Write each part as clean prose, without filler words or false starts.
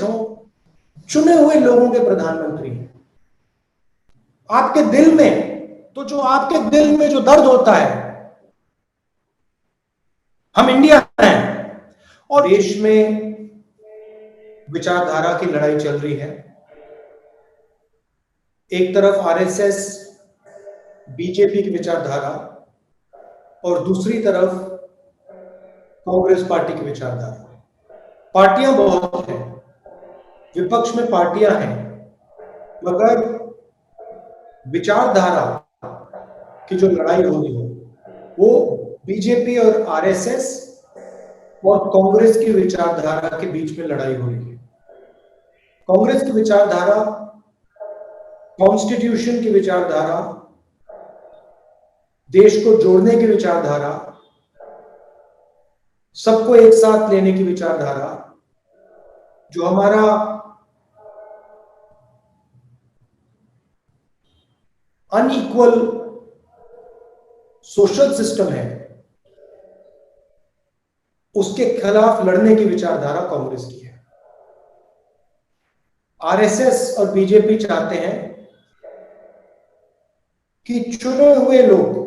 हों, चुने हुए लोगों के प्रधानमंत्री हैं। आपके दिल में तो जो आपके दिल में जो दर्द होता है, हम इंडिया हैं और देश में विचारधारा की लड़ाई चल रही है। एक तरफ आरएसएस बीजेपी की विचारधारा और दूसरी तरफ कांग्रेस पार्टी की विचारधारा। पार्टियां बहुत हैं, विपक्ष में पार्टियां हैं, मगर विचारधारा की जो लड़ाई हो रही है वो बीजेपी और आरएसएस और कांग्रेस की विचारधारा के बीच में लड़ाई हो रही है। कांग्रेस की विचारधारा, कॉन्स्टिट्यूशन की विचारधारा, देश को जोड़ने की विचारधारा, सबको एक साथ लेने की विचारधारा, जो हमारा अनइक्वल सोशल सिस्टम है, उसके खिलाफ लड़ने की विचारधारा कांग्रेस की है। आरएसएस और बीजेपी चाहते हैं कि चुने हुए लोग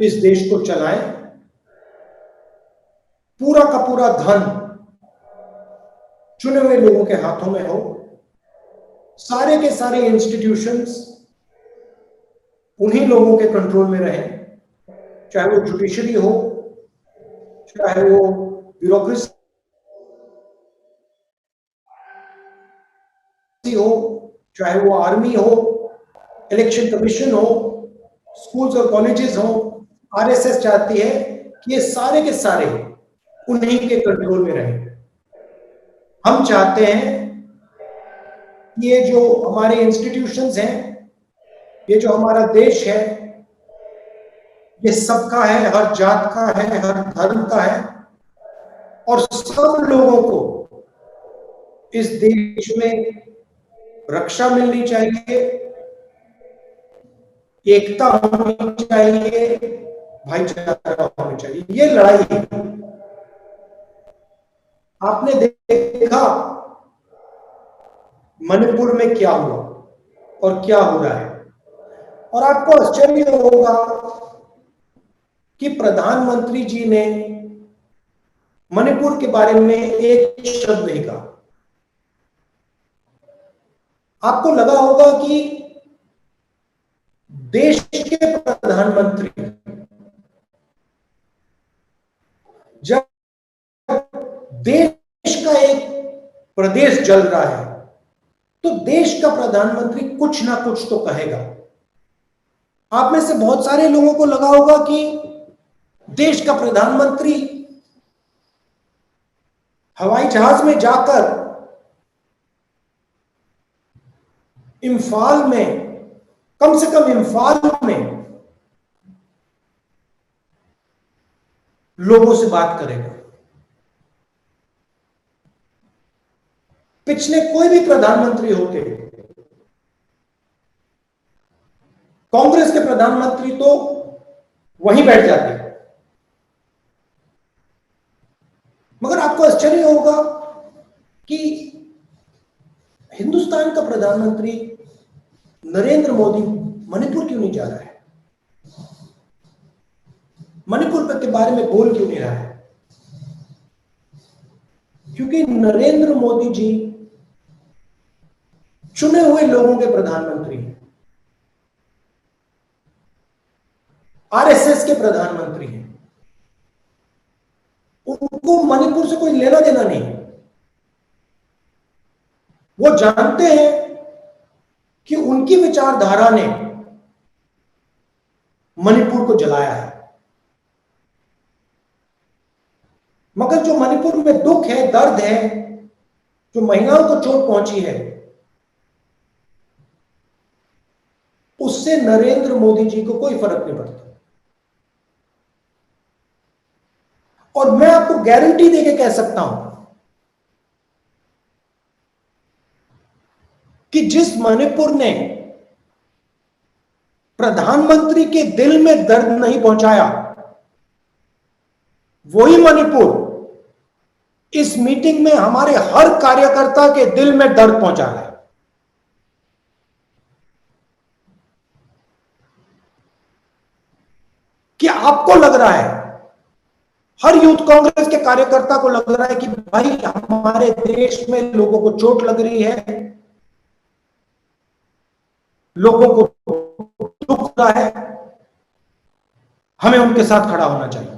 इस देश को चलाएं, पूरा का पूरा धन चुने हुए लोगों के हाथों में हो, सारे के सारे इंस्टीट्यूशंस उन्हीं लोगों के कंट्रोल में रहें, चाहे वो जुडिशरी हो, चाहे वो ब्यूरोक्रेसी हो, चाहे वो आर्मी हो, इलेक्शन कमीशन हो, स्कूल्स और कॉलेजेस हो। आरएसएस चाहती है कि ये सारे के सारे उन्हीं के कंट्रोल में रहें। हम चाहते हैं कि ये जो हमारे इंस्टीट्यूशंस हैं, ये जो हमारा देश है, ये सबका है, हर जात का है, हर धर्म का है, और सब लोगों को इस देश में रक्षा मिलनी चाहिए, एकता होनी चाहिए, भाईचारा होना चाहिए। ये लड़ाई है। आपने देखा मणिपुर में क्या हुआ और क्या हो रहा है, और आपको आश्चर्य होगा कि प्रधानमंत्री जी ने मणिपुर के बारे में एक शब्द नहीं कहा। आपको लगा होगा कि देश के प्रधानमंत्री जब देश का एक प्रदेश जल रहा है तो देश का प्रधानमंत्री कुछ ना कुछ तो कहेगा। आप में से बहुत सारे लोगों को लगा होगा कि देश का प्रधानमंत्री हवाई जहाज में जाकर इम्फाल में, कम से कम इम्फाल में लोगों से बात करेगा। पिछले कोई भी प्रधानमंत्री होते, कांग्रेस के प्रधानमंत्री तो वहीं बैठ जाते, मगर आपको आश्चर्य होगा कि हिंदुस्तान का प्रधानमंत्री नरेंद्र मोदी मणिपुर क्यों नहीं जा रहा है, मणिपुर के बारे में बोल क्यों नहीं रहा है? क्योंकि नरेंद्र मोदी जी चुने हुए लोगों के प्रधानमंत्री हैं, आरएसएस के प्रधानमंत्री हैं। उनको मणिपुर से कोई लेना देना नहीं। वो जानते हैं कि उनकी विचारधारा ने मणिपुर को जलाया है, मगर जो मणिपुर में दुख है, दर्द है, जो महिलाओं को चोट पहुंची है, उससे नरेंद्र मोदी जी को कोई फर्क नहीं पड़ता। और मैं आपको गारंटी देके कह सकता हूं कि जिस मणिपुर ने प्रधानमंत्री के दिल में दर्द नहीं पहुंचाया, वही मणिपुर इस मीटिंग में हमारे हर कार्यकर्ता के दिल में दर्द पहुंचा है। कि आपको लग रहा है, हर यूथ कांग्रेस के कार्यकर्ता को लग रहा है कि भाई हमारे देश में लोगों को चोट लग रही है, लोगों को दुख हो रहा है, हमें उनके साथ खड़ा होना चाहिए।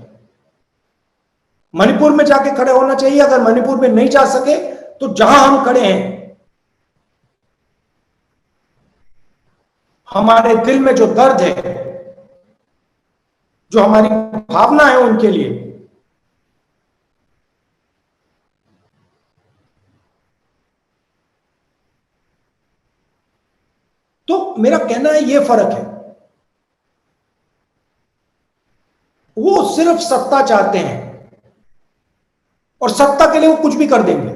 मणिपुर में जाके खड़े होना चाहिए। अगर मणिपुर में नहीं जा सके तो जहां हम खड़े हैं, हमारे दिल में जो दर्द है, जो हमारी भावना है उनके लिए, तो मेरा कहना है ये फर्क है। वो सिर्फ सत्ता चाहते हैं और सत्ता के लिए वो कुछ भी कर देंगे।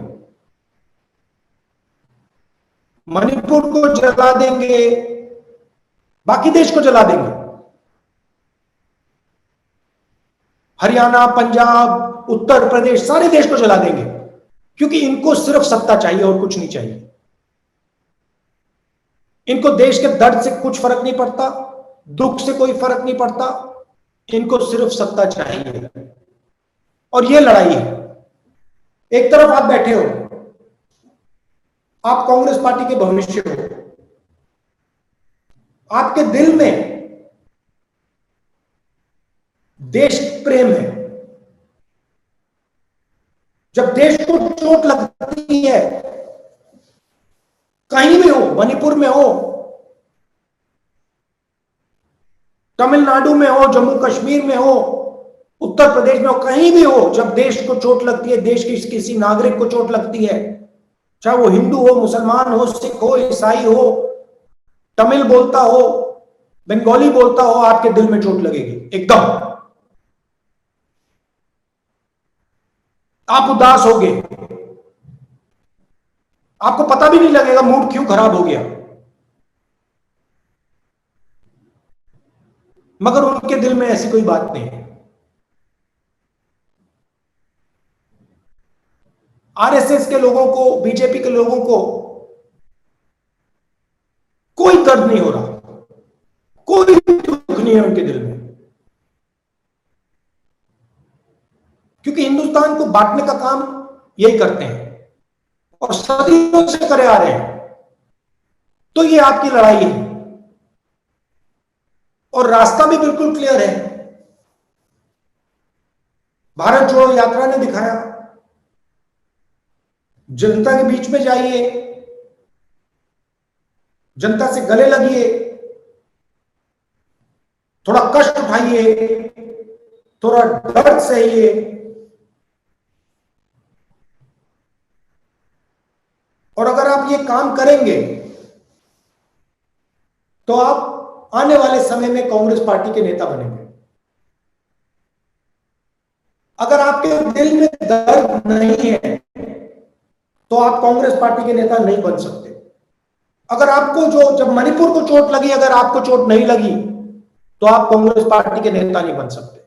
मणिपुर को जला देंगे, बाकी देश को जला देंगे। हरियाणा, पंजाब, उत्तर प्रदेश, सारे देश को जला देंगे, क्योंकि इनको सिर्फ सत्ता चाहिए और कुछ नहीं चाहिए। इनको देश के दर्द से कुछ फर्क नहीं पड़ता, दुख से कोई फर्क नहीं पड़ता, इनको सिर्फ सत्ता चाहिए। और ये लड़ाई है। एक तरफ आप बैठे हो, आप कांग्रेस पार्टी के भविष्य हो, आपके दिल में देश प्रेम है। जब देश को चोट लगती है, कहीं भी हो, मणिपुर में हो, तमिलनाडु में हो, जम्मू कश्मीर में हो, उत्तर प्रदेश में हो, कहीं भी हो, जब देश को चोट लगती है, देश की किसी नागरिक को चोट लगती है, चाहे वो हिंदू हो, मुसलमान हो, सिख हो, ईसाई हो, तमिल बोलता हो, बंगाली बोलता हो, आपके दिल में चोट लगेगी एकदम। आप उदास होगे, आपको पता भी नहीं लगेगा मूड क्यों खराब हो गया। मगर उनके दिल में ऐसी कोई बात नहीं है। आरएसएस के लोगों को, बीजेपी के लोगों को कोई दर्द नहीं हो रहा, कोई दुख नहीं है उनके दिल में, क्योंकि हिंदुस्तान को बांटने का काम यही करते हैं और सदियों से करे आ रहे हैं। तो ये आपकी लड़ाई है और रास्ता भी बिल्कुल क्लियर है। भारत जोड़ो यात्रा ने दिखाया, जनता के बीच में जाइए, जनता से गले लगिए, थोड़ा कष्ट उठाइए, थोड़ा दर्द सहिए, और अगर आप ये काम करेंगे तो आप आने वाले समय में कांग्रेस पार्टी के नेता बनेंगे। अगर आपके दिल में दर्द नहीं है तो आप कांग्रेस पार्टी के नेता नहीं बन सकते। अगर आपको जब मणिपुर को चोट लगी, अगर आपको चोट नहीं लगी तो आप कांग्रेस पार्टी के नेता नहीं बन सकते।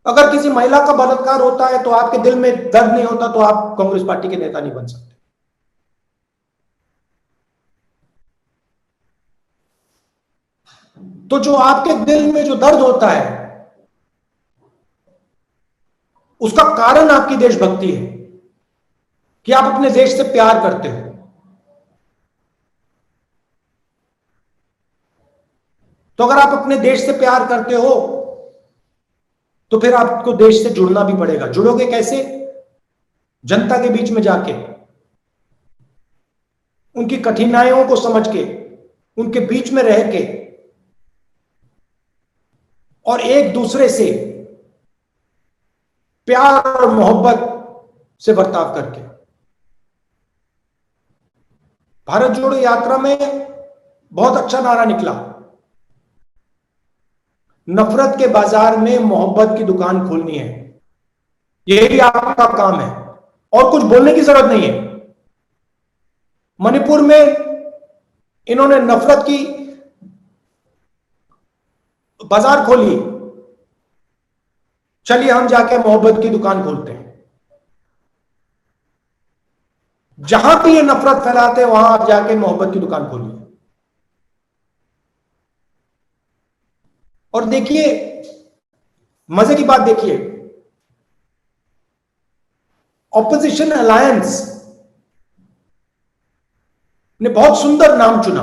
अगर किसी महिला का बलात्कार होता है तो आपके दिल में दर्द नहीं होता तो आप कांग्रेस पार्टी के नेता नहीं बन सकते। तो जो आपके दिल में जो दर्द होता है, उसका कारण आपकी देशभक्ति है कि आप अपने देश से प्यार करते हो। तो अगर आप अपने देश से प्यार करते हो तो फिर आपको देश से जुड़ना भी पड़ेगा। जुड़ोगे कैसे? जनता के बीच में जाके, उनकी कठिनाइयों को समझ के, उनके बीच में रह के और एक दूसरे से प्यार और मोहब्बत से बर्ताव करके। भारत जोड़ो यात्रा में बहुत अच्छा नारा निकला, नफरत के बाजार में मोहब्बत की दुकान खोलनी है। यही आपका काम है और कुछ बोलने की जरूरत नहीं है। मणिपुर में इन्होंने नफरत की बाजार खोली, चलिए हम जाके मोहब्बत की दुकान खोलते हैं। जहां भी ये नफरत फैलाते हैं वहां आप जाके मोहब्बत की दुकान खोलिए। और देखिए, मजे की बात देखिए, ऑपोजिशन अलायंस ने बहुत सुंदर नाम चुना।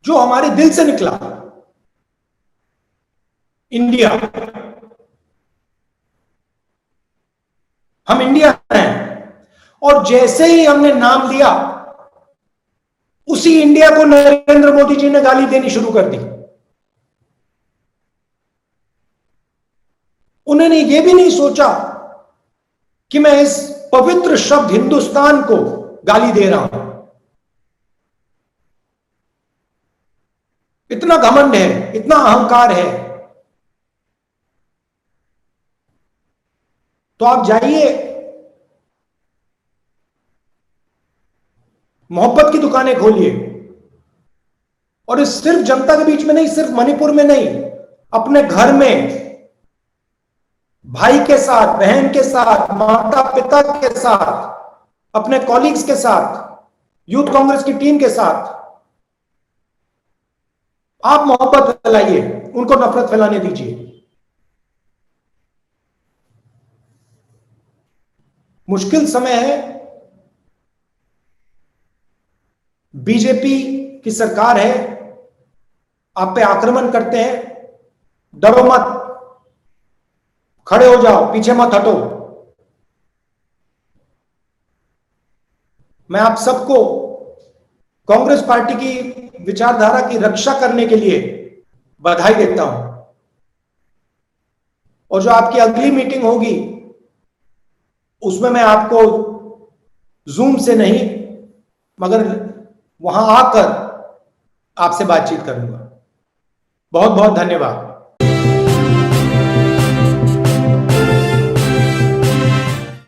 जो हमारे दिल से निकला, इंडिया। हम इंडिया हैं, और जैसे ही हमने नाम लिया, उसी इंडिया को नरेंद्र मोदी जी ने गाली देनी शुरू कर दी। उन्होंने यह भी नहीं सोचा कि मैं इस पवित्र शब्द हिंदुस्तान को गाली दे रहा हूं। इतना घमंड है, इतना अहंकार है। तो आप जाइए, मोहब्बत की दुकानें खोलिए, और इस सिर्फ जनता के बीच में नहीं, सिर्फ मणिपुर में नहीं, अपने घर में भाई के साथ, बहन के साथ, माता पिता के साथ, अपने कॉलीग्स के साथ, यूथ कांग्रेस की टीम के साथ आप मोहब्बत फैलाइए, उनको नफरत फैलाने दीजिए। मुश्किल समय है, बीजेपी की सरकार है, आप पे आक्रमण करते हैं, डरो मत, खड़े हो जाओ, पीछे मत हटो। मैं आप सबको कांग्रेस पार्टी की विचारधारा की रक्षा करने के लिए बधाई देता हूं। और जो आपकी अगली मीटिंग होगी, उसमें मैं आपको जूम से नहीं, मगर वहां आकर आपसे बातचीत करूंगा। बहुत बहुत धन्यवाद।